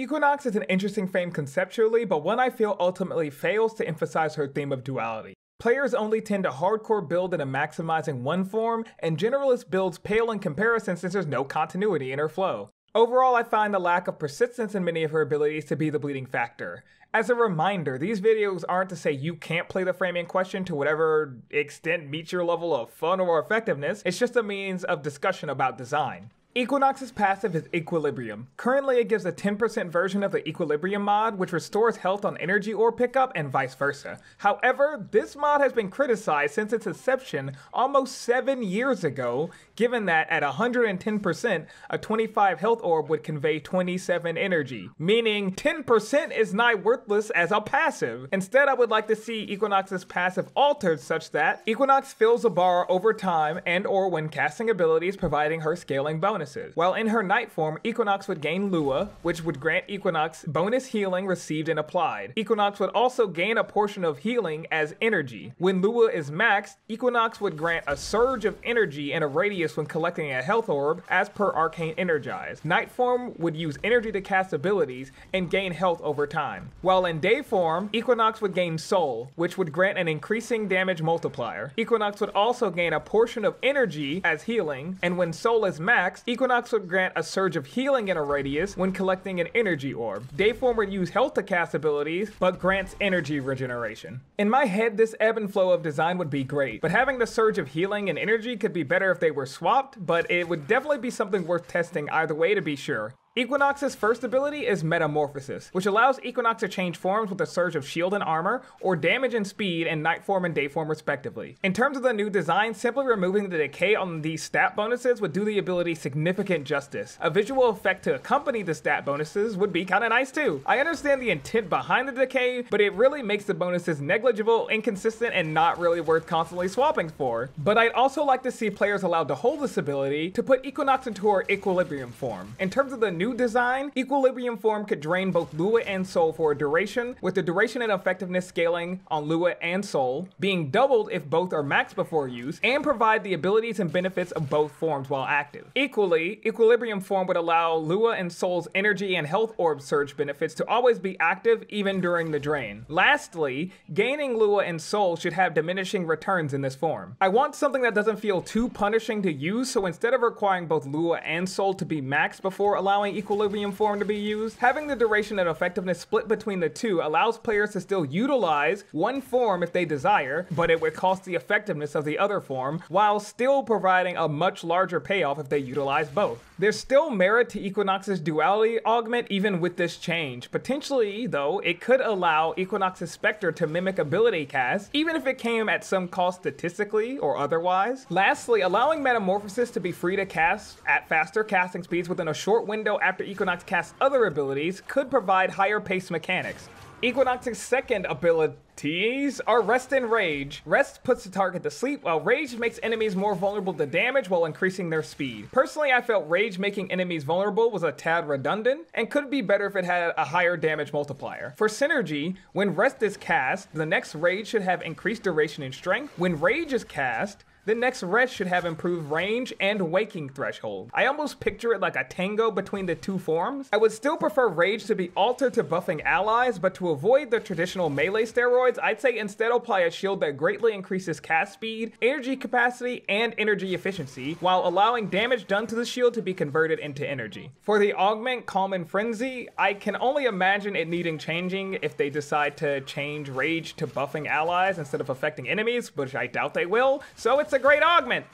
Equinox is an interesting frame conceptually, but one I feel ultimately fails to emphasize her theme of duality. Players only tend to hardcore build into maximizing one form, and generalist builds pale in comparison since there's no continuity in her flow. Overall, I find the lack of persistence in many of her abilities to be the bleeding factor. As a reminder, these videos aren't to say you can't play the frame in question to whatever extent meets your level of fun or effectiveness, it's just a means of discussion about design. Equinox's passive is Equilibrium. Currently it gives a 10% version of the Equilibrium mod, which restores health on energy ore pickup and vice versa. However, this mod has been criticized since its inception almost 7 years ago, given that at 110%, a 25 health orb would convey 27 energy, meaning 10% is nigh worthless as a passive. Instead, I would like to see Equinox's passive altered such that Equinox fills a bar over time and or when casting abilities, providing her scaling bonus. While in her night form, Equinox would gain Lua, which would grant Equinox bonus healing received and applied. Equinox would also gain a portion of healing as energy. When Lua is maxed, Equinox would grant a surge of energy and a radius when collecting a health orb as per Arcane Energize. Night form would use energy to cast abilities and gain health over time. While in day form, Equinox would gain Soul, which would grant an increasing damage multiplier. Equinox would also gain a portion of energy as healing, and when Soul is maxed, Equinox would grant a surge of healing in a radius when collecting an energy orb. Dayform would use health to cast abilities, but grants energy regeneration. In my head, this ebb and flow of design would be great, but having the surge of healing and energy could be better if they were swapped, but it would definitely be something worth testing either way to be sure. Equinox's first ability is Metamorphosis, which allows Equinox to change forms with a surge of shield and armor, or damage and speed in night form and day form respectively. In terms of the new design, simply removing the decay on these stat bonuses would do the ability significant justice. A visual effect to accompany the stat bonuses would be kinda nice too. I understand the intent behind the decay, but it really makes the bonuses negligible, inconsistent, and not really worth constantly swapping for. But I'd also like to see players allowed to hold this ability to put Equinox into her Equilibrium form. In terms of the new design, Equilibrium form could drain both Lua and Soul for a duration, with the duration and effectiveness scaling on Lua and Soul being doubled if both are maxed before use, and provide the abilities and benefits of both forms while active. Equally, Equilibrium form would allow Lua and Soul's energy and health orb surge benefits to always be active even during the drain. Lastly, gaining Lua and Soul should have diminishing returns in this form. I want something that doesn't feel too punishing to use, so instead of requiring both Lua and Soul to be maxed before allowing Equilibrium form to be used, having the duration and effectiveness split between the two allows players to still utilize one form if they desire, but it would cost the effectiveness of the other form, while still providing a much larger payoff if they utilize both. There's still merit to Equinox's duality augment even with this change. Potentially, though, it could allow Equinox's Spectre to mimic ability cast, even if it came at some cost statistically or otherwise. Lastly, allowing Metamorphosis to be free to cast at faster casting speeds within a short window after Equinox casts other abilities could provide higher pace mechanics. Equinox's second abilities are Rest and Rage. Rest puts the target to sleep, while Rage makes enemies more vulnerable to damage while increasing their speed. Personally, I felt Rage making enemies vulnerable was a tad redundant, and could be better if it had a higher damage multiplier. For synergy, when Rest is cast, the next Rage should have increased duration and strength. When Rage is cast, the next Rest should have improved range and waking threshold. I almost picture it like a tango between the two forms. I would still prefer Rage to be altered to buffing allies, but to avoid the traditional melee steroids, I'd say instead apply a shield that greatly increases cast speed, energy capacity, and energy efficiency, while allowing damage done to the shield to be converted into energy. For the augment Calm and Frenzy, I can only imagine it needing changing if they decide to change Rage to buffing allies instead of affecting enemies, which I doubt they will, so it's a great augment.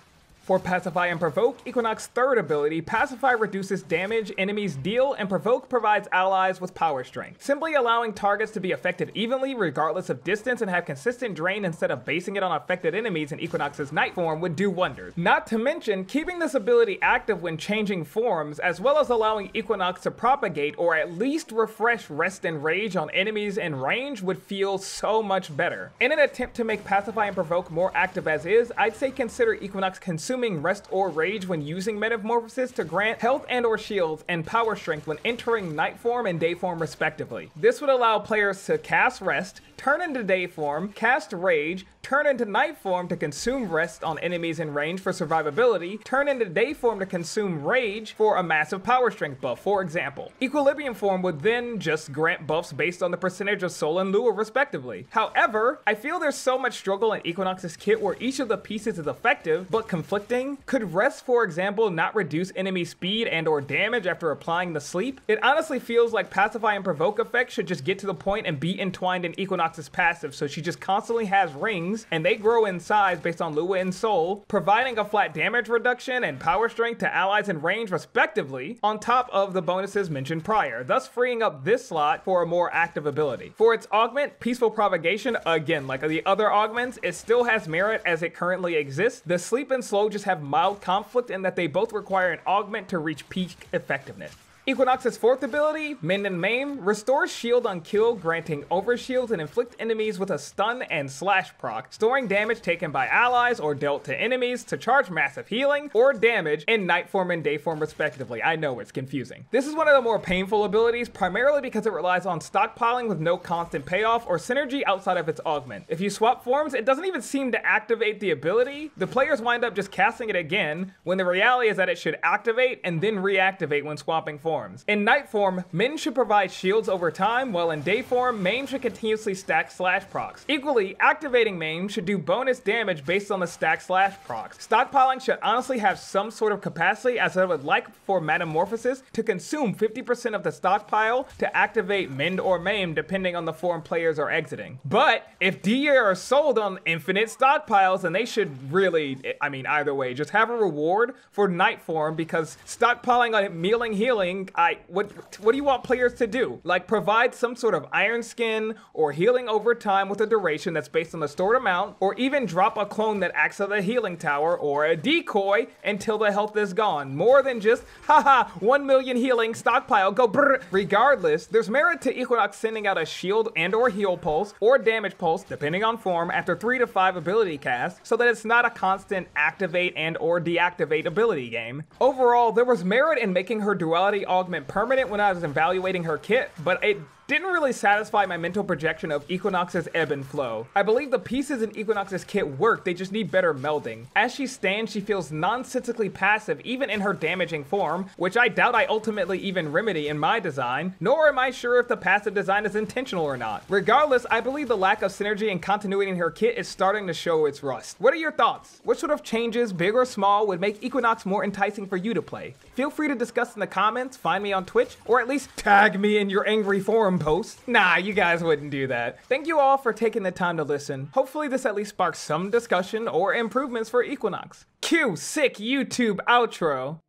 For Pacify and Provoke, Equinox's third ability, Pacify reduces damage enemies deal, and Provoke provides allies with power strength. Simply allowing targets to be affected evenly regardless of distance and have consistent drain instead of basing it on affected enemies in Equinox's night form would do wonders. Not to mention, keeping this ability active when changing forms, as well as allowing Equinox to propagate or at least refresh Rest and Rage on enemies in range would feel so much better. In an attempt to make Pacify and Provoke more active as is, I'd say consider Equinox consuming Rest or Rage when using Metamorphosis to grant health and or shields and power strength when entering night form and day form respectively. This would allow players to cast Rest, turn into day form, cast Rage, turn into night form to consume rest on enemies in range for survivability, turn into day form to consume rage for a massive power strength buff, for example. Equilibrium form would then just grant buffs based on the percentage of soul and lure respectively. However, I feel there's so much struggle in Equinox's kit where each of the pieces is effective but conflicting. Could rest, for example, not reduce enemy speed and or damage after applying the sleep? It honestly feels like Pacify and Provoke effect should just get to the point and be entwined in Equinox's passive, so she just constantly has rings and they grow in size based on lure and soul, providing a flat damage reduction and power strength to allies in range respectively, on top of the bonuses mentioned prior, thus freeing up this slot for a more active ability. For its augment, Peaceful Propagation, again, like the other augments, it still has merit as it currently exists. The sleep and slow just have mild conflict in that they both require an augment to reach peak effectiveness. Equinox's fourth ability, Mend and Maim, restores shield on kill, granting overshields and inflict enemies with a stun and slash proc, storing damage taken by allies or dealt to enemies to charge massive healing or damage in night form and day form respectively. I know it's confusing. This is one of the more painful abilities, primarily because it relies on stockpiling with no constant payoff or synergy outside of its augment. If you swap forms, it doesn't even seem to activate the ability. The players wind up just casting it again, when the reality is that it should activate and then reactivate when swapping forms. In night form, Mend should provide shields over time, while in day form, Maim should continuously stack slash procs. Equally, activating Maim should do bonus damage based on the stack slash procs. Stockpiling should honestly have some sort of capacity, as I would like for Metamorphosis to consume 50% of the stockpile to activate Mend or Maim depending on the form players are exiting. But if DA are sold on infinite stockpiles, then they should really, I mean either way, just have a reward for night form, because stockpiling on mealing healing, what do you want players to do? Like provide some sort of iron skin or healing over time with a duration that's based on the stored amount, or even drop a clone that acts as a healing tower or a decoy until the health is gone. More than just, haha, 1 million healing, stockpile, go brrr. Regardless, there's merit to Equinox sending out a shield and or heal pulse or damage pulse, depending on form, after 3 to 5 ability casts, so that it's not a constant activate and or deactivate ability game. Overall, there was merit in making her duality augment permanent when I was evaluating her kit, but it didn't really satisfy my mental projection of Equinox's ebb and flow. I believe the pieces in Equinox's kit work, they just need better melding. As she stands, she feels nonsensically passive even in her damaging form, which I doubt I ultimately even remedy in my design, nor am I sure if the passive design is intentional or not. Regardless, I believe the lack of synergy and continuity in her kit is starting to show its rust. What are your thoughts? What sort of changes, big or small, would make Equinox more enticing for you to play? Feel free to discuss in the comments, find me on Twitch, or at least tag me in your angry forum post. Nah, you guys wouldn't do that. Thank you all for taking the time to listen. Hopefully this at least sparks some discussion or improvements for Equinox. Cue sick YouTube outro.